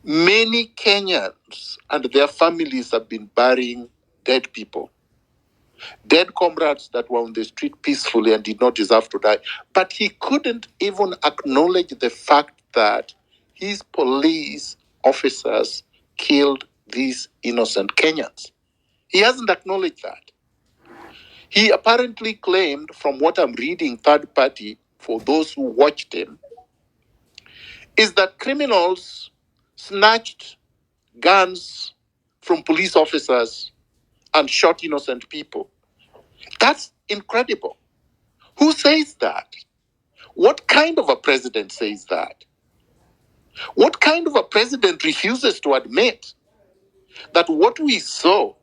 Many Kenyans and their families have been burying dead people, dead comrades that were on the street peacefully and did not deserve to die. But he couldn't even acknowledge the fact that his police officers killed these innocent Kenyans. He hasn't acknowledged that. He apparently claimed, from what I'm reading, third party, for those who watched him, is that criminals snatched guns from police officers and shot innocent people. That's incredible. Who says that? What kind of a president says that? What kind of a president refuses to admit that what we saw,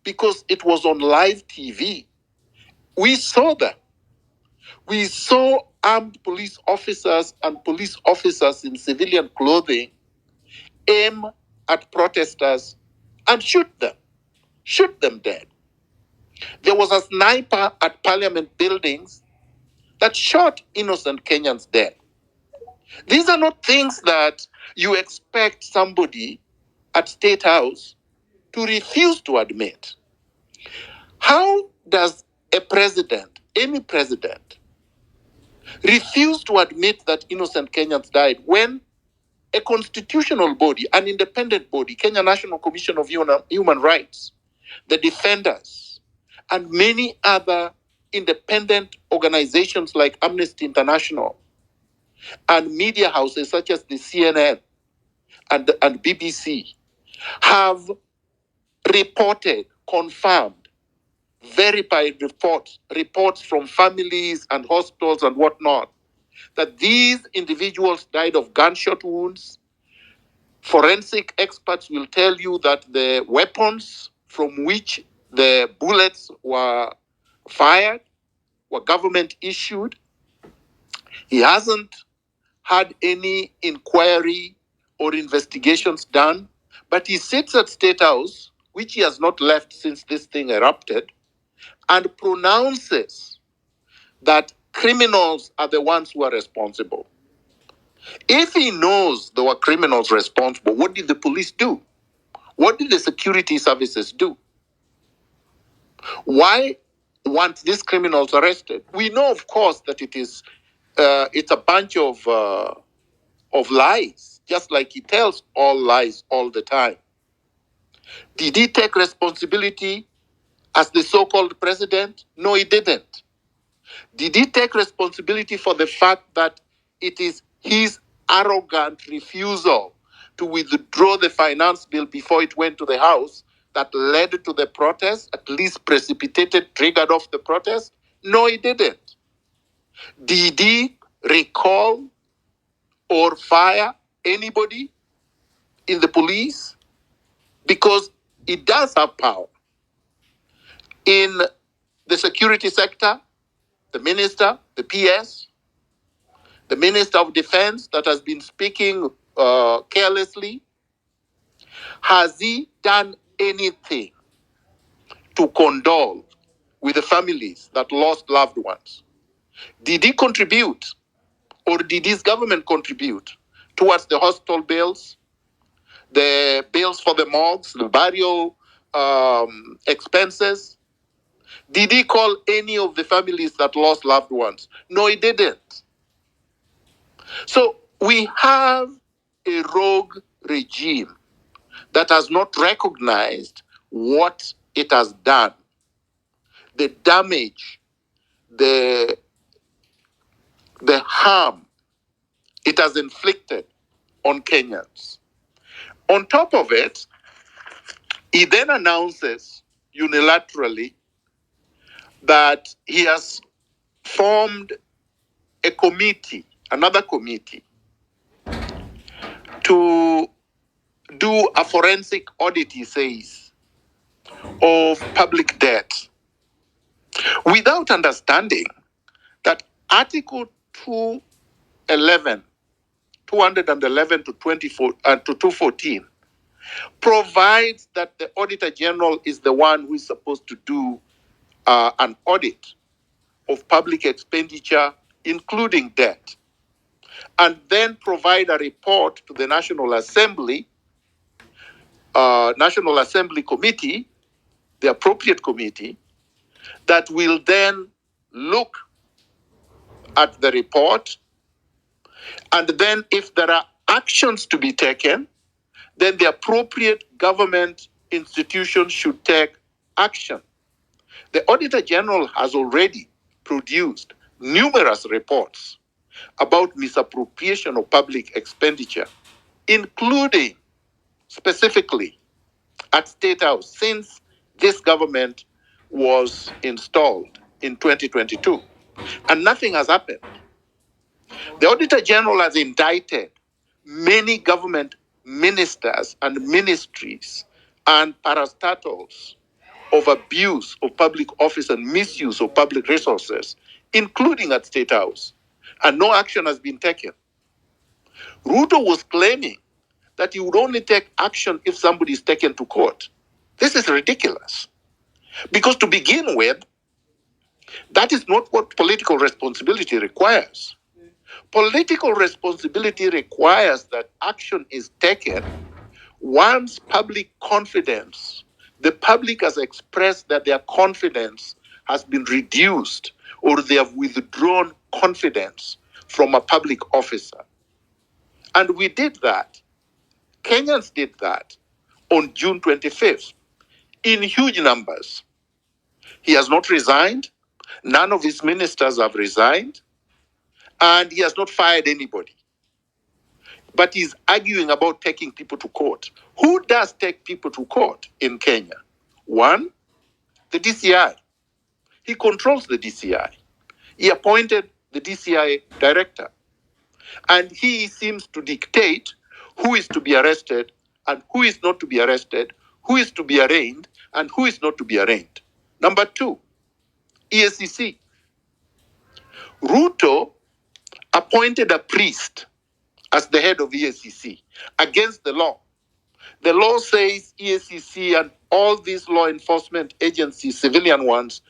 because it was on live TV, we saw that. We saw armed police officers and police officers in civilian clothing aim at protesters and shoot them dead. There was a sniper at parliament buildings that shot innocent Kenyans dead. These are not things that you expect somebody at State House to refuse to admit. How does a president, any president, refuse to admit that innocent Kenyans died when a constitutional body, an independent body, Kenya National Commission of Human Rights, the defenders, and many other independent organizations like Amnesty International and media houses such as the CNN and BBC have reported, confirmed, verified reports from families and hospitals and whatnot, that these individuals died of gunshot wounds. Forensic experts will tell you that the weapons from which the bullets were fired were government issued. He hasn't had any inquiry or investigations done, but he sits at State House, which he has not left since this thing erupted, and pronounces that criminals are the ones who are responsible. If he knows there were criminals responsible, what did the police do? What did the security services do? Why weren't these criminals arrested? We know, of course, that it's a bunch of lies, just like he tells all lies all the time. Did he take responsibility as the so-called president? No, he didn't. Did he take responsibility for the fact that it is his arrogant refusal to withdraw the finance bill before it went to the House that led to the protest, at least precipitated, triggered off the protest? No, he didn't. Did he recall or fire anybody in the police? Because it does have power. In the security sector, the minister, the PS, the Minister of Defense that has been speaking carelessly, has he done anything to condole with the families that lost loved ones? Did he contribute, or did his government contribute towards the hospital bills, the bills for the morgues, the burial expenses? Did he call any of the families that lost loved ones? No, he didn't. So we have a rogue regime that has not recognized what it has done, the damage, the harm it has inflicted on Kenyans. On top of it, he then announces unilaterally that he has formed a committee, another committee, to do a forensic audit, he says, of public debt, without understanding that Article 211 to 214 provides that the Auditor General is the one who is supposed to do an audit of public expenditure, including debt, and then provide a report to the National Assembly National Assembly committee, the appropriate committee, that will then look at the report, and then if there are actions to be taken, then the appropriate government institution should take action. The Auditor General has already produced numerous reports about misappropriation of public expenditure, including specifically at State House since this government was installed in 2022, and nothing has happened. The Auditor General has indicted many government ministers and ministries and parastatals of abuse of public office and misuse of public resources, including at State House, and no action has been taken. Ruto was claiming that he would only take action if somebody is taken to court. This is ridiculous. Because to begin with, that is not what political responsibility requires. Political responsibility requires that action is taken once public confidence, the public has expressed that their confidence has been reduced or they have withdrawn confidence from a public officer. And we did that. Kenyans did that on June 25th in huge numbers. He has not resigned. None of his ministers have resigned. And he has not fired anybody. But he's arguing about taking people to court. Who does take people to court in Kenya? One, the DCI. He controls the DCI. He appointed the DCI director. And he seems to dictate who is to be arrested and who is not to be arrested, who is to be arraigned and who is not to be arraigned. Number two, EACC. Ruto appointed a priest as the head of EACC against the law. The law says EACC and all these law enforcement agencies, civilian ones,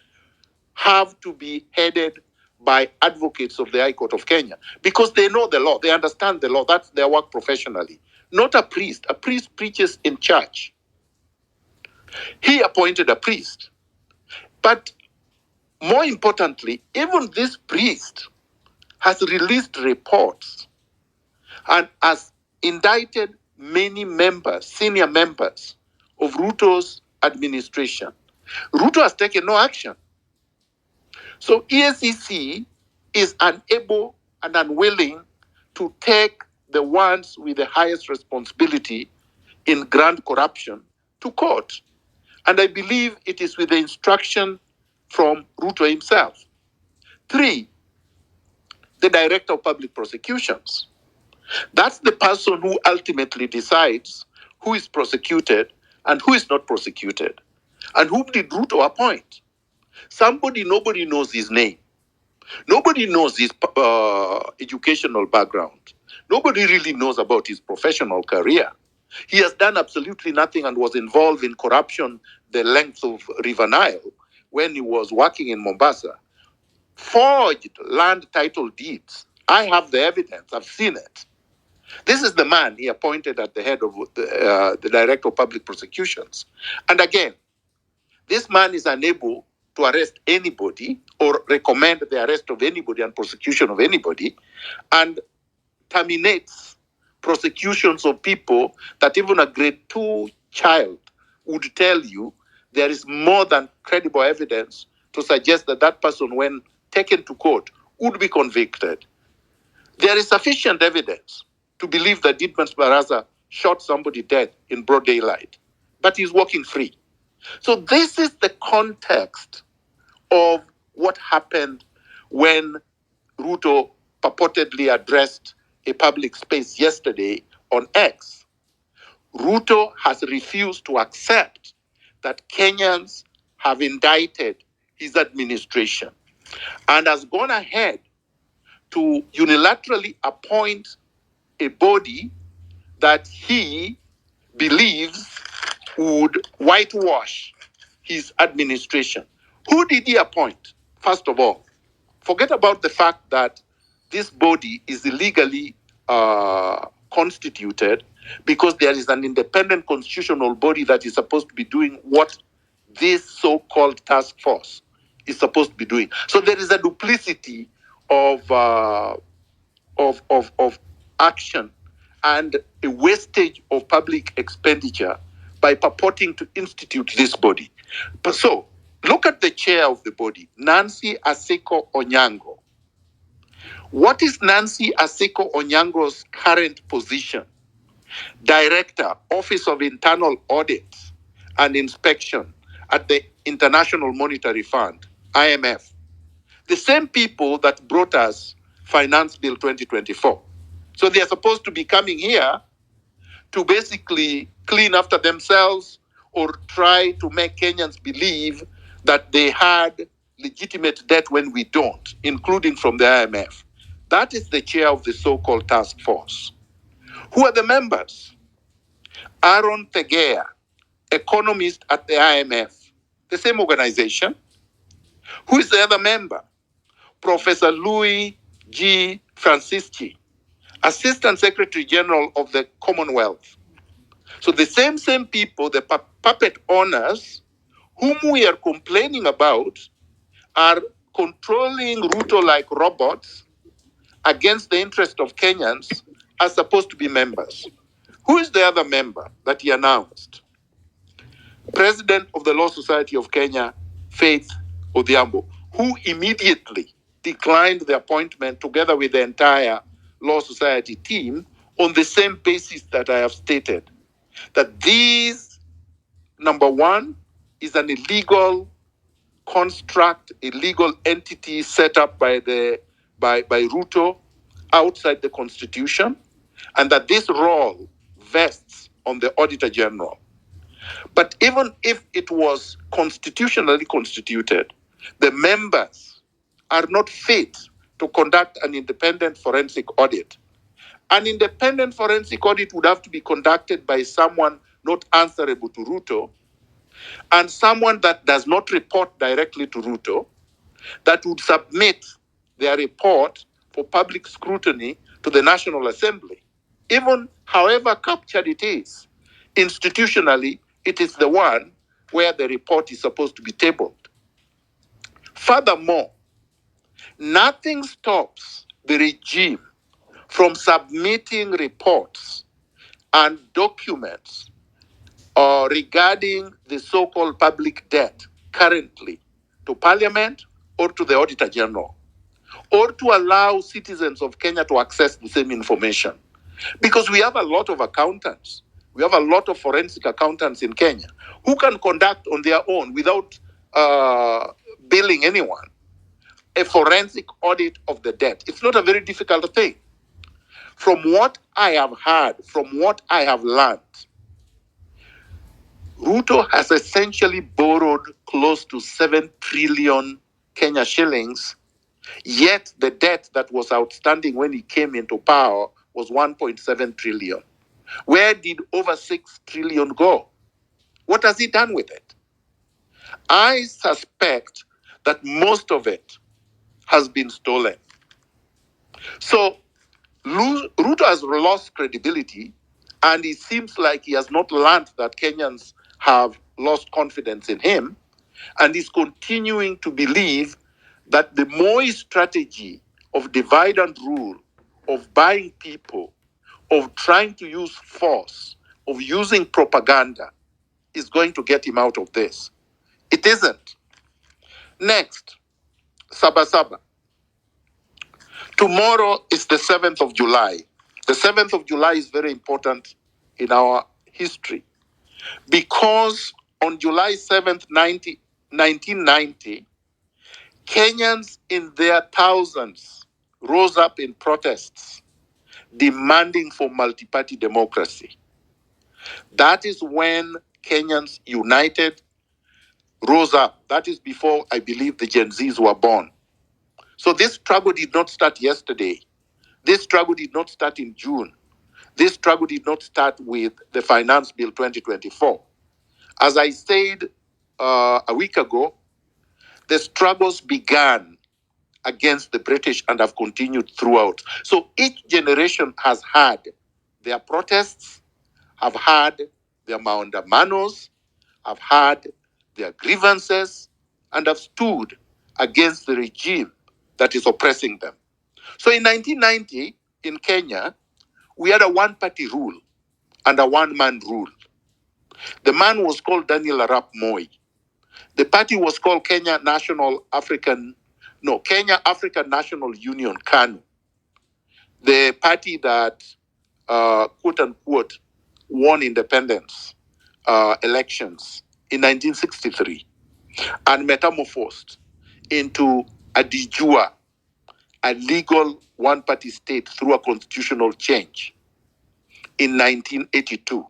have to be headed by advocates of the High Court of Kenya because they know the law, they understand the law. That's their work professionally. Not a priest. A priest preaches in church. He appointed a priest. But more importantly, even this priest has released reports and has indicted many members, senior members of Ruto's administration. Ruto has taken no action. So EACC is unable and unwilling to take the ones with the highest responsibility in grand corruption to court. And I believe it is with the instruction from Ruto himself. Three, the Director of Public Prosecutions. That's the person who ultimately decides who is prosecuted and who is not prosecuted. And whom did Ruto appoint? Somebody nobody knows his name. Nobody knows his educational background. Nobody really knows about his professional career. He has done absolutely nothing and was involved in corruption the length of River Nile when he was working in Mombasa. Forged land title deeds. I have the evidence. I've seen it. This is the man he appointed at the head of the Director of Public Prosecutions. And again, this man is unable to arrest anybody or recommend the arrest of anybody and prosecution of anybody, and terminates prosecutions of people that even a grade 2 child would tell you there is more than credible evidence to suggest that that person, when taken to court, would be convicted. There is sufficient evidence to believe that Didmas Baraza shot somebody dead in broad daylight, but he's walking free. So this is the context of what happened when Ruto purportedly addressed a public space yesterday on X. Ruto has refused to accept that Kenyans have indicted his administration and has gone ahead to unilaterally appoint a body that he believes would whitewash his administration. Who did he appoint? First of all, forget about the fact that this body is illegally constituted because there is an independent constitutional body that is supposed to be doing what this so-called task force is supposed to be doing. So there is a duplicity of action and a wastage of public expenditure by purporting to institute this body. But so, look at the chair of the body, Nancy Aseko Onyango. What is Nancy Aseko Onyango's current position? Director, Office of Internal Audit and Inspection at the International Monetary Fund, IMF. The same people that brought us Finance Bill 2024. So they are supposed to be coming here to basically clean after themselves or try to make Kenyans believe that they had legitimate debt when we don't, including from the IMF. That is the chair of the so-called task force. Who are the members? Aaron Tegea, economist at the IMF, the same organization. Who is the other member? Professor Louis G. Francisci, Assistant Secretary General of the Commonwealth. So the same people, the puppet owners, whom we are complaining about, are controlling Ruto like robots against the interest of Kenyans, are supposed to be members. Who is the other member that he announced? President of the Law Society of Kenya, Faith Odhiambo, who immediately declined the appointment together with the entire Law Society team on the same basis that I have stated. That these, number one, is an illegal construct, illegal entity set up by Ruto outside the constitution, and that this role vests on the Auditor General. But even if it was constitutionally constituted, the members are not fit to conduct an independent forensic audit. An independent forensic audit would have to be conducted by someone not answerable to Ruto and someone that does not report directly to Ruto, that would submit their report for public scrutiny to the National Assembly. Even however captured it is, institutionally, it is the one where the report is supposed to be tabled. Furthermore, nothing stops the regime from submitting reports and documents regarding the so-called public debt currently to Parliament or to the Auditor General, or to allow citizens of Kenya to access the same information. Because we have a lot of accountants. We have a lot of forensic accountants in Kenya who can conduct on their own without billing anyone a forensic audit of the debt. It's not a very difficult thing. From what I have heard, from what I have learned, Ruto has essentially borrowed close to 7 trillion Kenya shillings, yet the debt that was outstanding when he came into power was 1.7 trillion. Where did over 6 trillion go? What has he done with it? I suspect that most of it has been stolen. So Ruto has lost credibility, and it seems like he has not learned that Kenyans have lost confidence in him, and is continuing to believe that the Moi strategy of divide and rule, of buying people, of trying to use force, of using propaganda, is going to get him out of this. It isn't. Next, Saba Saba. Tomorrow is the 7th of July. The 7th of July is very important in our history because on July 7th, 1990, Kenyans in their thousands rose up in protests demanding for multi-party democracy. That is when Kenyans united, rose up. That is before, I believe, the Gen Zs were born. So this struggle did not start yesterday. This struggle did not start in June. This struggle did not start with the Finance Bill 2024. As I said a week ago, the struggles began against the British and have continued throughout. So each generation has had their protests, have had their maandamanos, have had their grievances, and have stood against the regime that is oppressing them. So in 1990, in Kenya, we had a one-party rule and a one-man rule. The man was called Daniel Arap Moi. The party was called Kenya African National Union, KANU. The party that, quote unquote, won independence elections in 1963 and metamorphosed into a de jure, a legal one-party state through a constitutional change in 1982.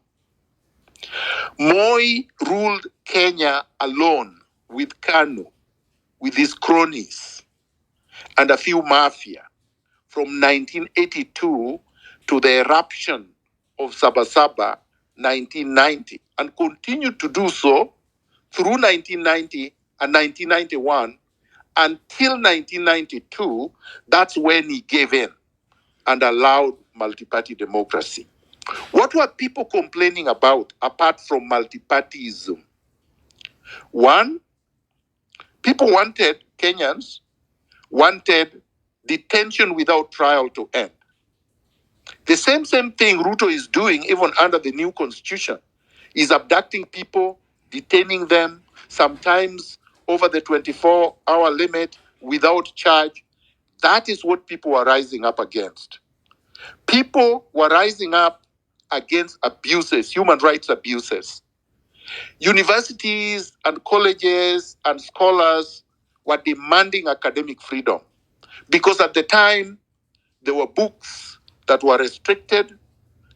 Moi ruled Kenya alone with KANU, with his cronies and a few mafia from 1982 to the eruption of Saba Saba 1990, and continued to do so through 1990 and 1991 until 1992. That's when he gave in and allowed multi-party democracy. What were people complaining about apart from multi-partyism? One, Kenyans wanted detention without trial to end. The same thing Ruto is doing even under the new constitution is abducting people, detaining them, sometimes over the 24-hour limit without charge. That is what people are rising up against. People were rising up against abuses, human rights abuses. Universities and colleges and scholars were demanding academic freedom because at the time there were books that were restricted,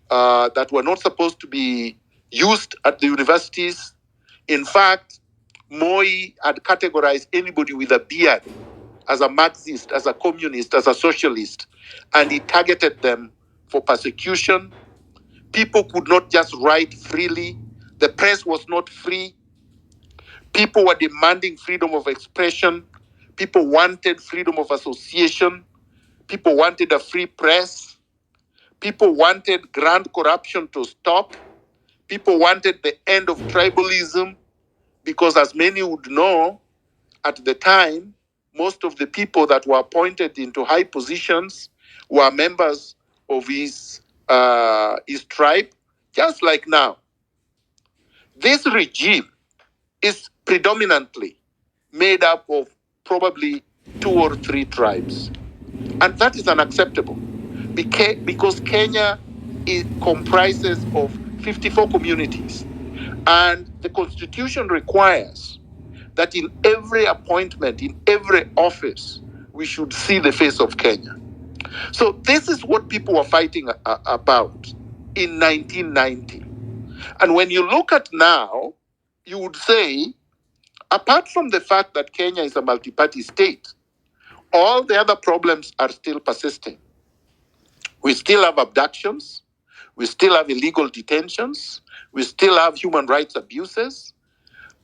that were not supposed to be used at the universities. In fact, Moi had categorized anybody with a beard as a Marxist, as a communist, as a socialist, and he targeted them for persecution. People could not just write freely. The press was not free. People were demanding freedom of expression. People wanted freedom of association. People wanted a free press. People wanted grand corruption to stop. People wanted the end of tribalism because, as many would know, at the time, most of the people that were appointed into high positions were members of his tribe, just like now. This regime is predominantly made up of probably 2 or 3 tribes. And that is unacceptable because Kenya comprises of 54 communities. And the constitution requires that in every appointment, in every office, we should see the face of Kenya. So this is what people were fighting about in 1990. And when you look at now, you would say, apart from the fact that Kenya is a multi-party state, all the other problems are still persisting. We still have abductions. We still have illegal detentions. We still have human rights abuses.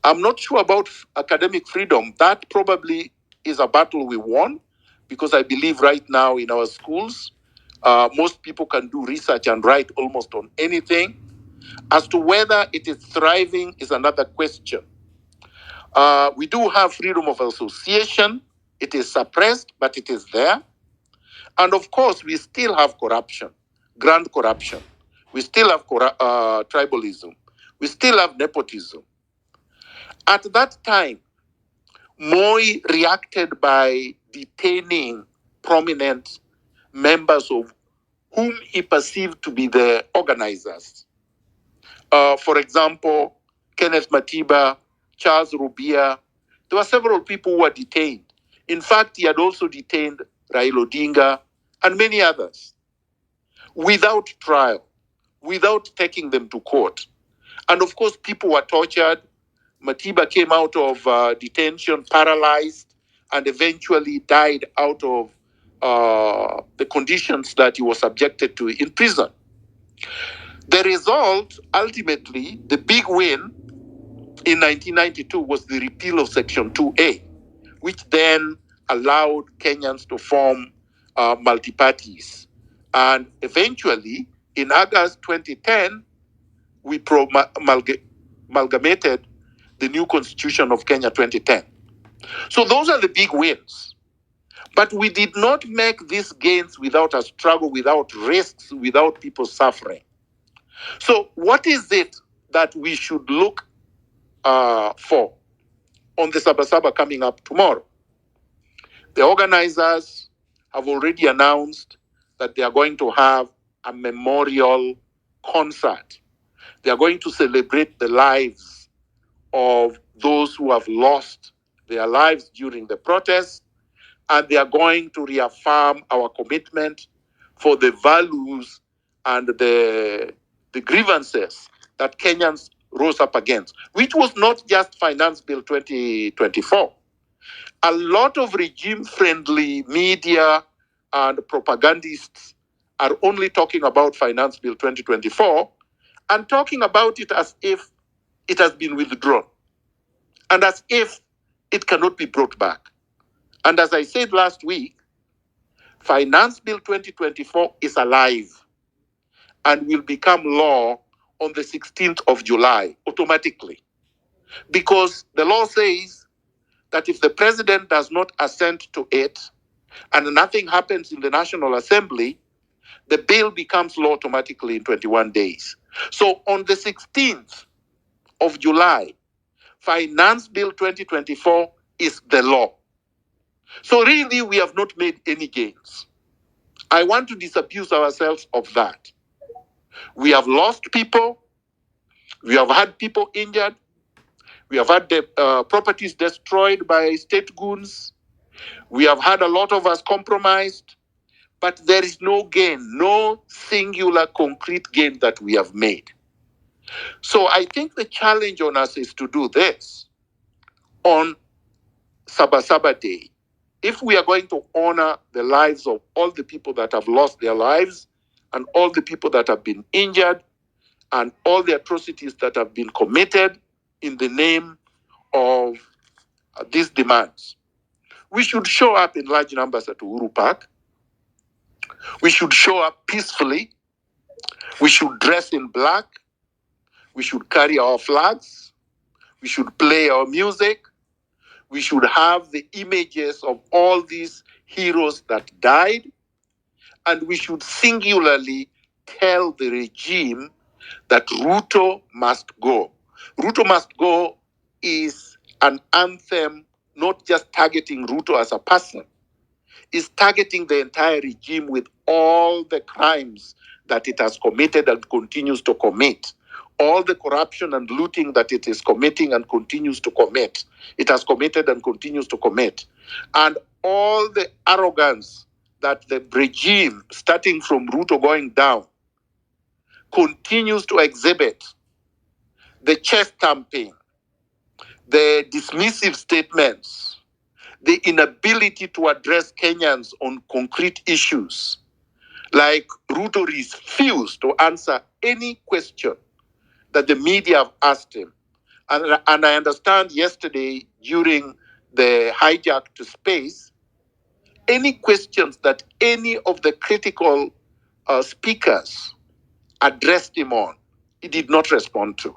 I'm not sure about academic freedom. That probably is a battle we won because I believe right now in our schools, most people can do research and write almost on anything. As to whether it is thriving is another question. We do have freedom of association. It is suppressed, but it is there. And of course, we still have corruption, grand corruption. We still have tribalism. We still have nepotism. At that time, Moi reacted by detaining prominent members of whom he perceived to be the organizers. For example, Kenneth Matiba, Charles Rubia. There were several people who were detained. In fact, he had also detained Raila Odinga and many others without trial, without taking them to court. And of course, people were tortured. Matiba came out of detention paralyzed and eventually died out of the conditions that he was subjected to in prison. The result, ultimately, the big win in 1992 was the repeal of Section 2A, which then allowed Kenyans to form multi-parties. And eventually, in August 2010, we amalgamated the new constitution of Kenya 2010. So those are the big wins. But we did not make these gains without a struggle, without risks, without people suffering. So what is it that we should look for on the Saba Saba coming up tomorrow? The organizers have already announced that they are going to have a memorial concert. They are going to celebrate the lives of those who have lost their lives during the protests, and they are going to reaffirm our commitment for the values and the grievances that Kenyans rose up against, which was not just Finance Bill 2024. A lot of regime-friendly media and propagandists are only talking about Finance Bill 2024 and talking about it as if it has been withdrawn and as if it cannot be brought back. And as I said last week, Finance Bill 2024 is alive and will become law on the 16th of July automatically. Because the law says that if the president does not assent to it and nothing happens in the National Assembly, the bill becomes law automatically in 21 days. So on the 16th of July, Finance Bill 2024 is the law. So really, we have not made any gains. I want to disabuse ourselves of that. We have lost people. We have had people injured. We have had the properties destroyed by state goons. We have had a lot of us compromised. But there is no gain, no singular concrete gain that we have made. So I think the challenge on us is to do this on Saba Saba Day. If we are going to honor the lives of all the people that have lost their lives and all the people that have been injured and all the atrocities that have been committed in the name of these demands, we should show up in large numbers at Uhuru Park. We should show up peacefully. We should dress in black. We should carry our flags. We should play our music. We should have the images of all these heroes that died. And we should singularly tell the regime that Ruto must go. Ruto must go is an anthem not just targeting Ruto as a person, is targeting the entire regime with all the crimes that it has committed and continues to commit. All the corruption and looting that it is committing and continues to commit. It has committed and continues to commit. And all the arrogance that the regime, starting from Ruto going down, continues to exhibit. The chest thumping, the dismissive statements, the inability to address Kenyans on concrete issues. Like Ruto refused to answer any question that the media have asked him. And I understand yesterday during the hijack to space, any questions that any of the critical speakers addressed him on, he did not respond to.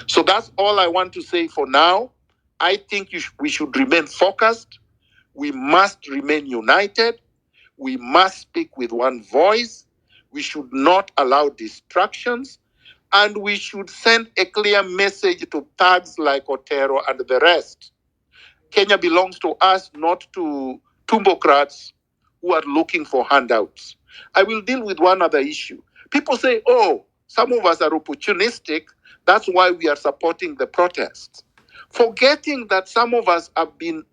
So that's all I want to say for now. I think we should remain focused. We must remain united. We must speak with one voice. We should not allow distractions. And we should send a clear message to thugs like Otero and the rest. Kenya belongs to us, not to tumbocrats who are looking for handouts. I will deal with one other issue. People say, oh, some of us are opportunistic. That's why we are supporting the protests. Forgetting that some of us have been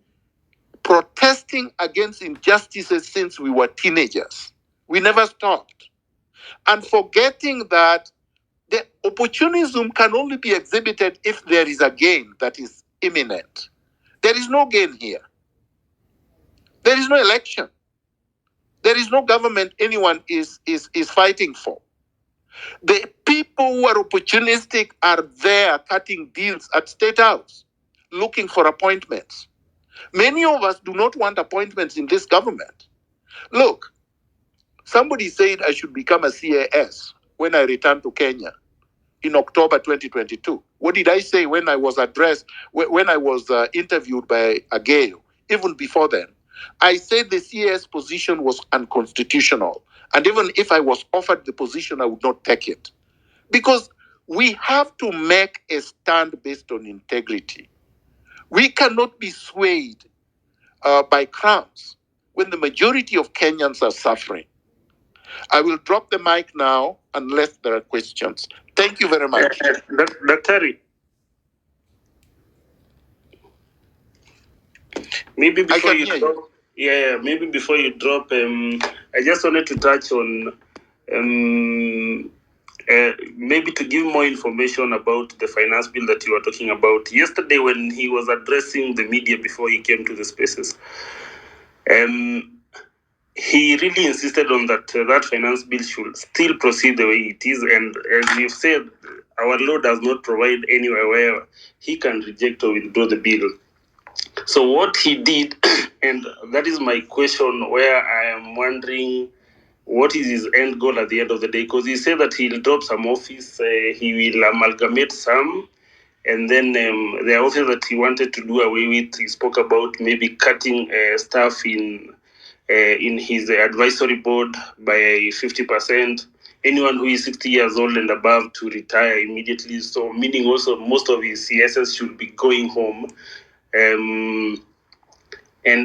protesting against injustices since we were teenagers. We never stopped. And forgetting that the opportunism can only be exhibited if there is a gain that is imminent. There is no gain here. There is no election. There is no government anyone is fighting for. The people who are opportunistic are there cutting deals at State House, looking for appointments. Many of us do not want appointments in this government. Look, somebody said I should become a CAS when I return to Kenya. in October 2022. What did I say when I was interviewed by Ageo, even before then? I said the CAS position was unconstitutional. And even if I was offered the position, I would not take it. Because we have to make a stand based on integrity. We cannot be swayed by crumbs when the majority of Kenyans are suffering. I will drop the mic now unless there are questions. Thank you very much. Daktari, maybe before you drop, maybe before you drop, I just wanted to touch on maybe to give more information about the finance bill that you were talking about yesterday when he was addressing the media before he came to the spaces. He really insisted on that finance bill should still proceed the way it is, and as you've said, our law does not provide anywhere where he can reject or withdraw the bill. So what he did, and that is my question, where I am wondering what is his end goal at the end of the day, because he said that he'll drop some office, he will amalgamate some, and then the office that he wanted to do away with, he spoke about maybe cutting staff in his advisory board by 50%. Anyone who is 60 years old and above to retire immediately. So meaning also most of his CSS should be going home. And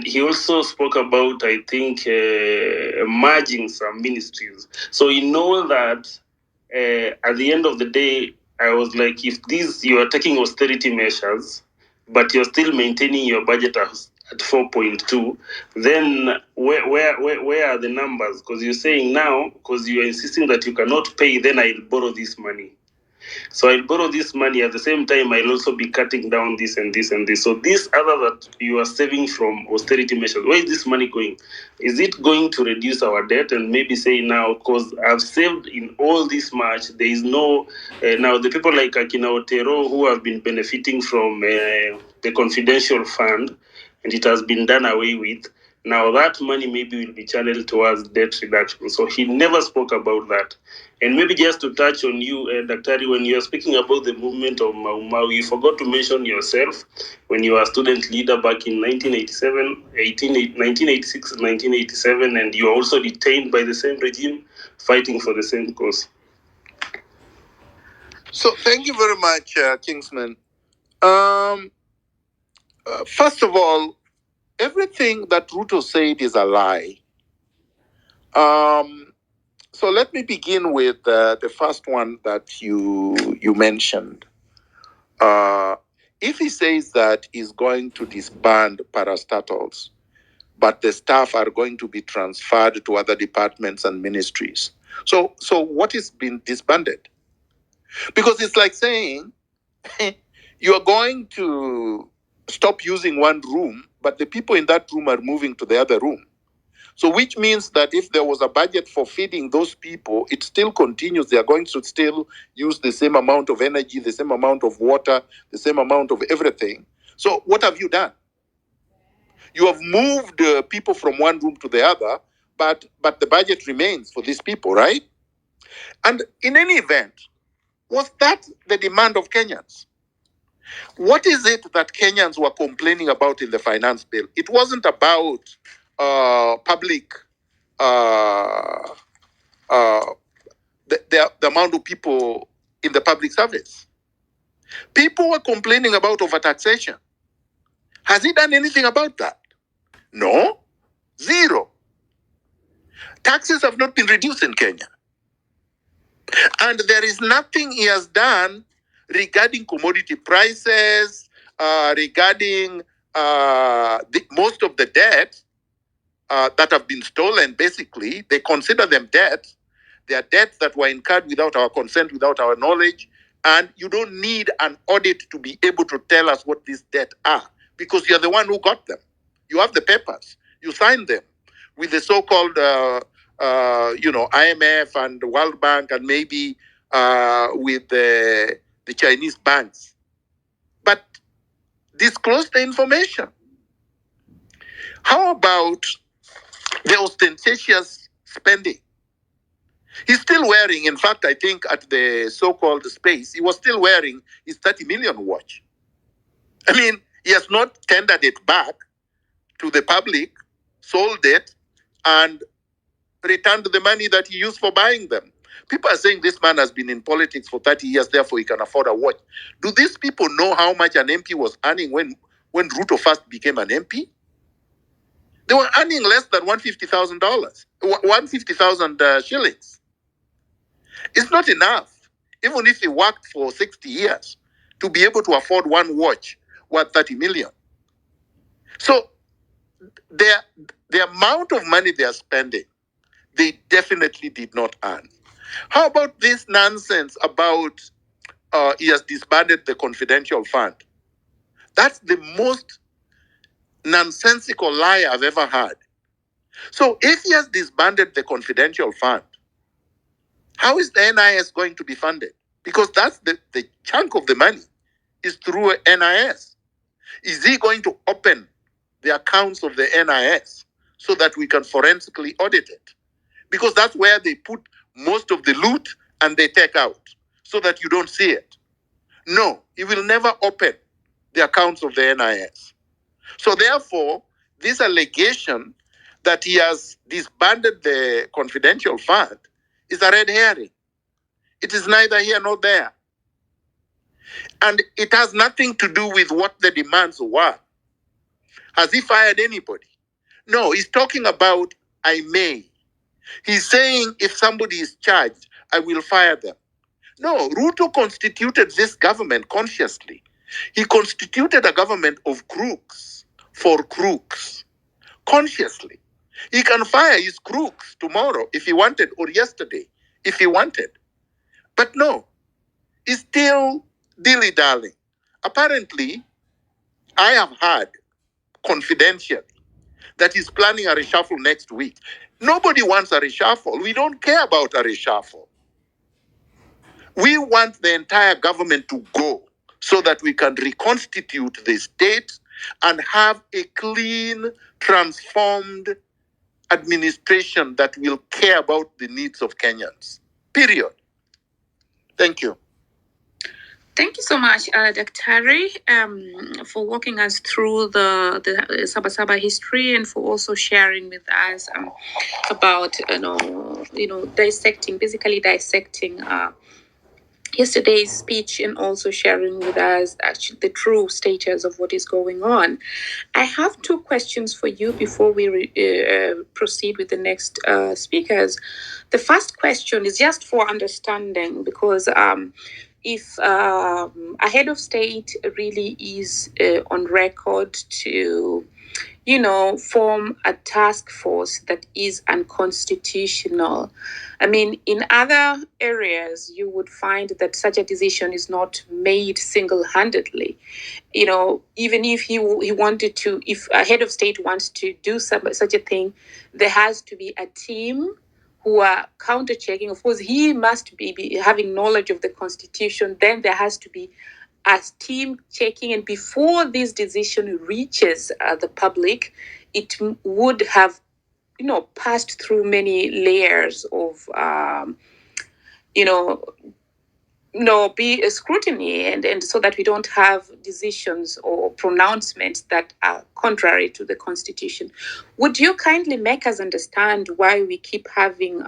he also spoke about, I think, merging some ministries. So in all that, at the end of the day, I was like, if you are taking austerity measures, but you're still maintaining your budget at 4.2, then where are the numbers? Because you're saying now, because you're insisting that you cannot pay, then I'll borrow this money. So I'll borrow this money. At the same time, I'll also be cutting down this and this and this. So this other that you are saving from austerity measures, where is this money going? Is it going to reduce our debt and maybe say now, because I've saved in all this much, there is no, now the people like Akina Otero who have been benefiting from the confidential fund, and it has been done away with. Now that money maybe will be channeled towards debt reduction. So he never spoke about that. And maybe just to touch on you, Daktari, when you are speaking about the movement of Mau Mau, you forgot to mention yourself when you were a student leader back in 1986, 1987, and you were also detained by the same regime, fighting for the same cause. So thank you very much, Kingsman. First of all, everything that Ruto said is a lie. So let me begin with the first one that you mentioned. If he says that he's going to disband parastatals, but the staff are going to be transferred to other departments and ministries. So what is being disbanded? Because it's like saying you are going to stop using one room, but the people in that room are moving to the other room. So which means that if there was a budget for feeding those people, it still continues. They are going to still use the same amount of energy, the same amount of water, the same amount of everything. So what have you done? You have moved people from one room to the other, but the budget remains for these people, right? And in any event, was that the demand of Kenyans? What is it that Kenyans were complaining about in the finance bill? It wasn't about public, the amount of people in the public service. People were complaining about overtaxation. Has he done anything about that? No, zero. Taxes have not been reduced in Kenya. And there is nothing he has done regarding commodity prices, regarding most of the debt that have been stolen. Basically, they consider them debt. They are debts that were incurred without our consent, without our knowledge. And you don't need an audit to be able to tell us what these debts are, because you're the one who got them. You have the papers. You signed them with the so-called IMF and the World Bank, and maybe with the Chinese banks. But disclose the information. How about the ostentatious spending? He's still wearing, in fact, I think at the so-called space, he was still wearing his 30 million watch. I mean, he has not tendered it back to the public, sold it, and returned the money that he used for buying them. People are saying this man has been in politics for 30 years, therefore he can afford a watch. Do these people know how much an MP was earning when Ruto first became an MP? They were earning less than $150,000, 150,000 shillings. It's not enough, even if he worked for 60 years, to be able to afford one watch worth 30 million. So the amount of money they are spending, they definitely did not earn. How about this nonsense about he has disbanded the confidential fund? That's the most nonsensical lie I've ever heard. So if he has disbanded the confidential fund, how is the NIS going to be funded? Because that's the chunk of the money is through NIS. Is he going to open the accounts of the NIS so that we can forensically audit it? Because that's where they put most of the loot and they take out so that you don't see it. No, he will never open the accounts of the NIS. So therefore, this allegation that he has disbanded the confidential fund is a red herring. It is neither here nor there. And it has nothing to do with what the demands were. Has he fired anybody? No, he's talking about I may. He's saying if somebody is charged, I will fire them. No, Ruto constituted this government consciously. He constituted a government of crooks for crooks consciously. He can fire his crooks tomorrow if he wanted, or yesterday if he wanted. But no, he's still dilly-dallying. Apparently, I have heard confidentially that he's planning a reshuffle next week. Nobody wants a reshuffle. We don't care about a reshuffle. We want the entire government to go so that we can reconstitute the state and have a clean, transformed administration that will care about the needs of Kenyans. Period. Thank you. Thank you so much, Dr. for walking us through the Saba Saba history and for also sharing with us about basically dissecting yesterday's speech and also sharing with us actually the true status of what is going on. I have two questions for you before we proceed with the next speakers. The first question is just for understanding, because if a head of state really is on record to form a task force that is unconstitutional. I mean, in other areas, you would find that such a decision is not made single-handedly. Even if he wanted to, if a head of state wants to do such a thing, there has to be a team who are counter-checking. Of course, he must be having knowledge of the Constitution. Then there has to be a team checking, and before this decision reaches the public, it would have, passed through many layers of, be a scrutiny, and so that we don't have decisions or pronouncements that are contrary to the Constitution. Would you kindly make us understand why we keep having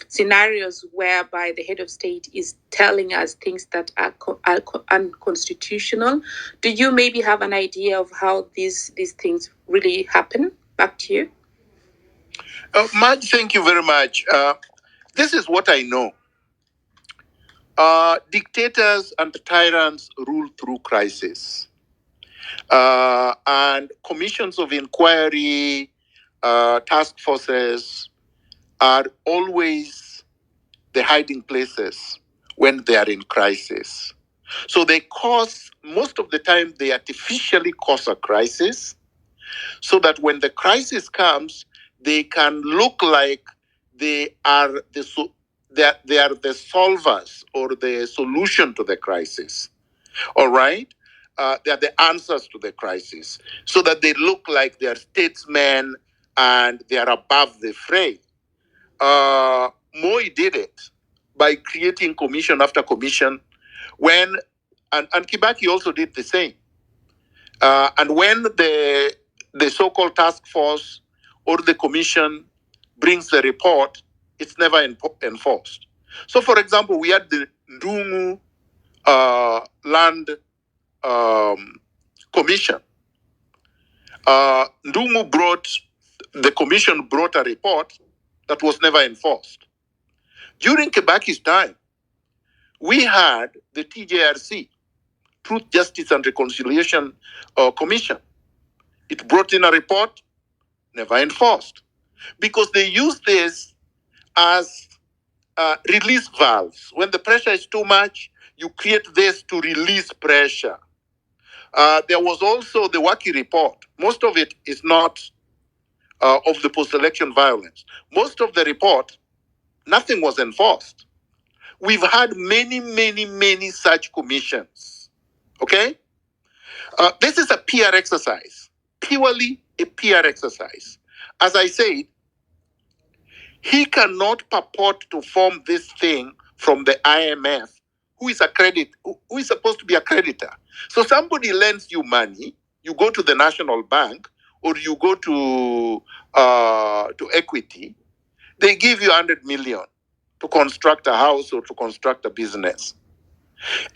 scenarios whereby the head of state is telling us things that are unconstitutional? Do you maybe have an idea of how these things really happen? Back to you. Madge, thank you very much. This is what I know. Dictators and tyrants rule through crisis. And commissions of inquiry, task forces are always the hiding places when they are in crisis. So they cause, most of the time, they artificially cause a crisis so that when the crisis comes, they can look like they are they are the solvers or the solution to the crisis. All right? They are the answers to the crisis, so that they look like they are statesmen and they are above the fray. Moi did it by creating commission after commission and Kibaki also did the same. And when the so-called task force or the commission brings the report, it's never enforced. So, for example, we had the Ndungu Land Commission. The commission brought a report that was never enforced. During Kibaki's time, we had the TJRC, Truth, Justice and Reconciliation Commission. It brought in a report, never enforced, because they use this as release valves. When the pressure is too much, you create this to release pressure. There was also the Waki report. Most of it is not of the post-election violence. Most of the report, nothing was enforced. We've had many such commissions. Okay? This is a PR exercise, purely a PR exercise. As I said, he cannot purport to form this thing from the IMF, who is supposed to be a creditor. So somebody lends you money, you go to the National Bank, or you go to Equity, they give you 100 million to construct a house or to construct a business.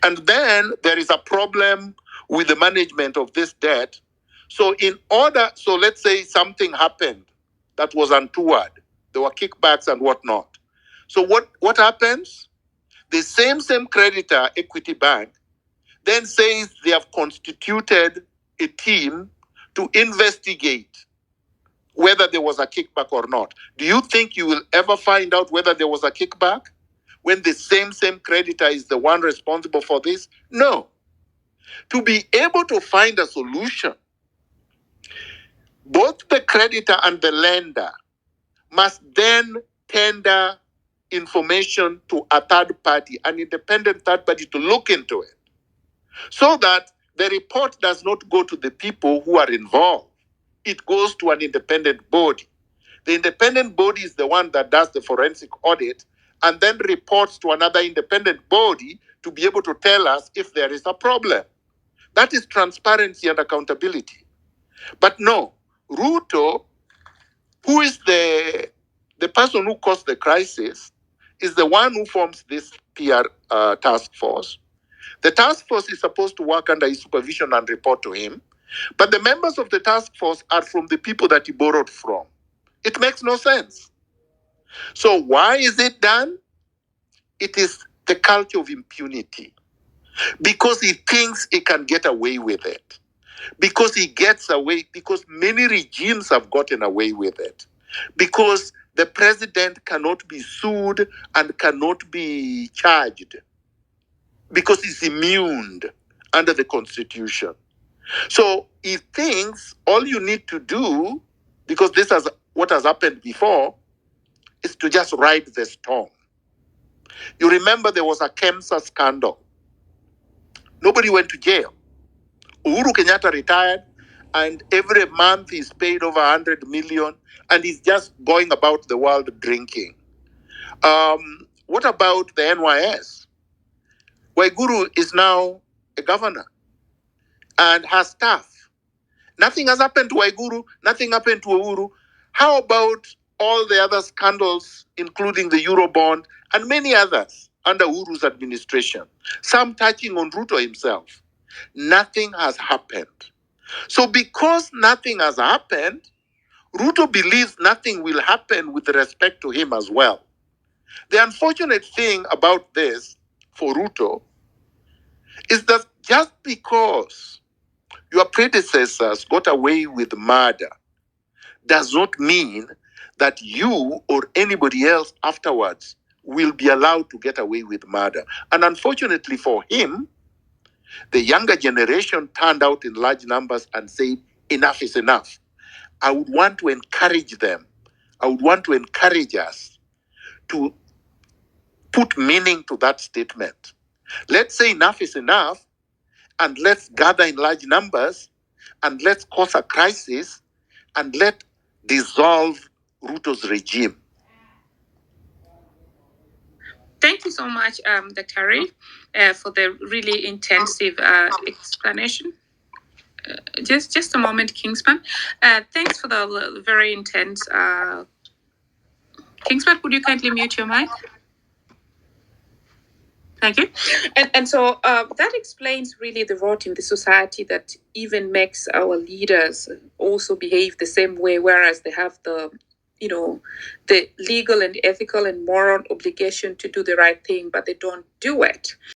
And then there is a problem with the management of this debt. So let's say something happened that was untoward. There were kickbacks and whatnot. So what happens? The same creditor, Equity Bank, then says they have constituted a team to investigate whether there was a kickback or not. Do you think you will ever find out whether there was a kickback when the same creditor is the one responsible for this? No. To be able to find a solution, both the creditor and the lender must then tender information to a third party, an independent third party, to look into it, so that the report does not go to the people who are involved. It goes to an independent body. The independent body is the one that does the forensic audit and then reports to another independent body to be able to tell us if there is a problem. That is transparency and accountability. But no, Ruto, who is the person who caused the crisis, is the one who forms this PR task force. The task force is supposed to work under his supervision and report to him. But the members of the task force are from the people that he borrowed from. It makes no sense. So why is it done? It is the culture of impunity. Because he thinks he can get away with it. Because he gets away, because many regimes have gotten away with it. Because the president cannot be sued and cannot be charged. Because he's immune under the Constitution. So he thinks all you need to do, because this is what has happened before, is to just ride the storm. You remember there was a KEMSA scandal. Nobody went to jail. Uhuru Kenyatta retired, and every month he's paid over 100 million, and he's just going about the world drinking. What about the NYS? Waiguru is now a governor and has staff. Nothing has happened to Waiguru, nothing happened to Uhuru. How about all the other scandals, including the Eurobond and many others under Uhuru's administration, some touching on Ruto himself? Nothing has happened. So because nothing has happened, Ruto believes nothing will happen with respect to him as well. The unfortunate thing about this for Ruto is that just because your predecessors got away with murder does not mean that you or anybody else afterwards will be allowed to get away with murder. And unfortunately for him, the younger generation turned out in large numbers and said, enough is enough. I would want to encourage them. I would want to encourage us to put meaning to that statement. Let's say enough is enough, and let's gather in large numbers, and let's cause a crisis, and let's dissolve Ruto's regime. Thank you so much, Dr. for the really intensive explanation. Just a moment, Kingsman. Thanks for the very intense. Kingsman, would you kindly mute your mic? Thank you. And so that explains really the rot in the society that even makes our leaders also behave the same way, whereas they have the the legal and ethical and moral obligation to do the right thing, but they don't do it.